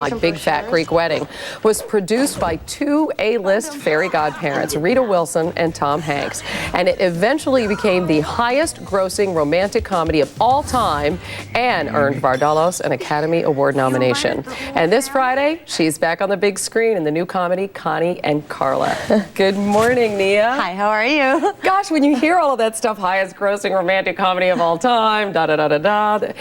My Big Fat Greek Wedding was produced by two A-list fairy godparents, Rita Wilson and Tom Hanks, and it eventually became the highest-grossing romantic comedy of all time and earned Vardalos an Academy Award nomination. And this Friday, she's back on the big screen in the new comedy, Connie and Carla. Good morning, Nia. Hi, how are you? Gosh, when you hear all of that stuff, highest-grossing romantic comedy of all time, da-da-da-da-da.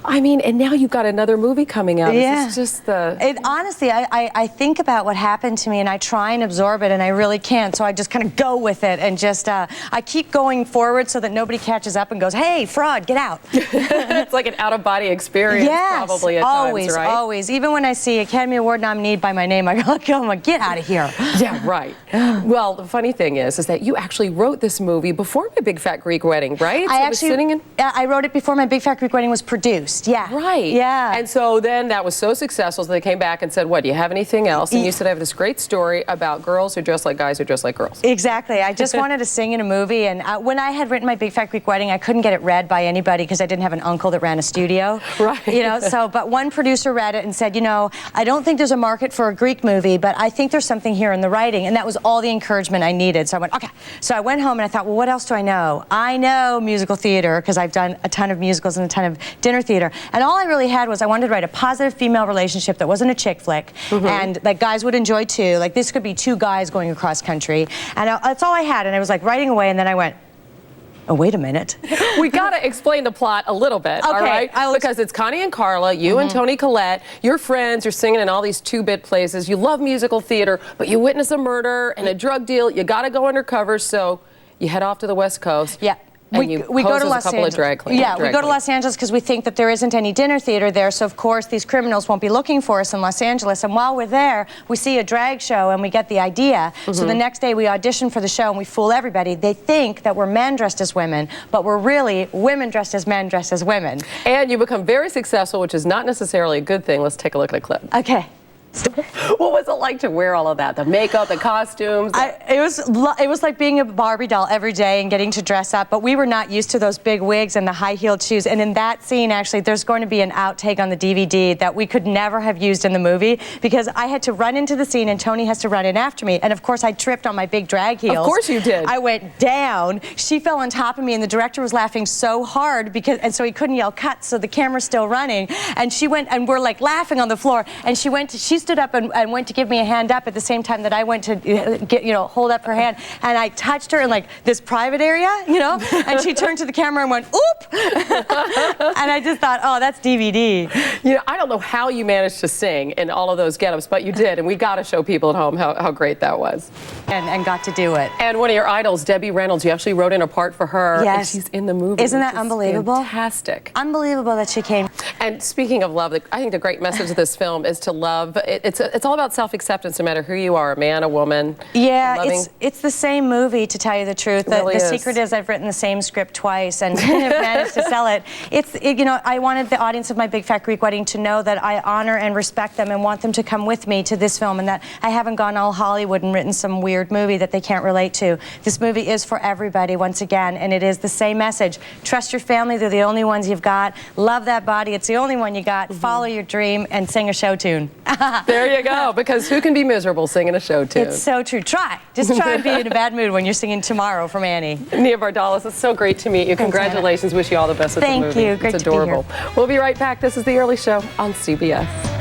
I mean, and now you've got another movie coming out. Yeah. This is just the... Honestly, I think about what happened to me and I try and absorb it and I really can't, so I just kind of go with it and just, I keep going forward so that nobody catches up and goes, hey, fraud, get out. It's like an out-of-body experience, yes, probably at always, times, right? Always. Even when I see Academy Award nominee by my name, I go, come on, get out of here. Yeah, right. Well, the funny thing is that you actually wrote this movie before My Big Fat Greek Wedding, right? I wrote it before My Big Fat Greek Wedding was produced, yeah. Right. Yeah. And so then that was so successful, so they came back and said, what, do you have anything else? And you said, I have this great story about girls who dress like guys who dress like girls. Exactly. I just wanted to sing in a movie, and when I had written My Big Fat Greek Wedding, I couldn't get it read by anybody because I didn't have an uncle that ran a studio. Right. You know, so, but one producer read it and said, you know, I don't think there's a market for a Greek movie, but I think there's something here in the writing, and that was all the encouragement I needed. So I went, okay. So I went home and I thought, well, what else do I know? I know musical theater because I've done a ton of musicals and a ton of dinner theater, and all I really had was I wanted to write a positive female relationship that wasn't a chick flick, and that guys would enjoy too. Like this could be two guys going across country, and that's all I had. And I was like writing away, and then I went, oh, wait a minute. We got to explain the plot a little bit, all right? Because it's Connie and Carla, you and Tony Collette, you're friends, you're singing in all these two-bit places, you love musical theater, but you witness a murder and a drug deal, you got to go undercover, so you head off to the West Coast. Yeah. And we go to Los Angeles. Yeah, we go to Los Angeles because we think that there isn't any dinner theater there, so of course these criminals won't be looking for us in Los Angeles. And while we're there, we see a drag show and we get the idea. So the next day we audition for the show and we fool everybody. They think that we're men dressed as women, but we're really women dressed as men dressed as women. And you become very successful, which is not necessarily a good thing. Let's take a look at a clip. Okay. What was it like to wear all of that? The makeup, the costumes? It was like being a Barbie doll every day and getting to dress up, but we were not used to those big wigs and the high-heeled shoes. And in that scene, actually, there's going to be an outtake on the DVD that we could never have used in the movie because I had to run into the scene and Tony has to run in after me. And of course, I tripped on my big drag heels. Of course you did. I went down. She fell on top of me, and the director was laughing so hard and so he couldn't yell cut, so the camera's still running. And she went, and we're like laughing on the floor. And she stood up and went to give me a hand up at the same time that I went to get, hold up her hand, and I touched her in like this private area, and she turned to the camera and went, oop! And I just thought, oh, that's DVD. I don't know how you managed to sing in all of those get-ups, but you did, and we got to show people at home how great that was. And got to do it. And one of your idols, Debbie Reynolds, you actually wrote in a part for her, and she's in the movie. Isn't that unbelievable? Fantastic. Unbelievable that she came. And speaking of love, I think the great message of this film is to love. It's all about self-acceptance, no matter who you are, a man, a woman. Yeah, it's the same movie, to tell you the truth. The secret is I've written the same script twice and have managed to sell it. I wanted the audience of My Big Fat Greek Wedding to know that I honor and respect them and want them to come with me to this film, and that I haven't gone all Hollywood and written some weird movie that they can't relate to. This movie is for everybody, once again, and it is the same message. Trust your family, they're the only ones you've got. Love that body, it's the only one you got. Follow your dream and sing a show tune. There you go, because who can be miserable singing a show tune? It's so true. Try. Just try and be in a bad mood when you're singing Tomorrow from Annie. Nia Vardalos, it's so great to meet you. Congratulations. Wish you all the best with the movie. Thank you. Great it's adorable. To be here. We'll be right back. This is The Early Show on CBS.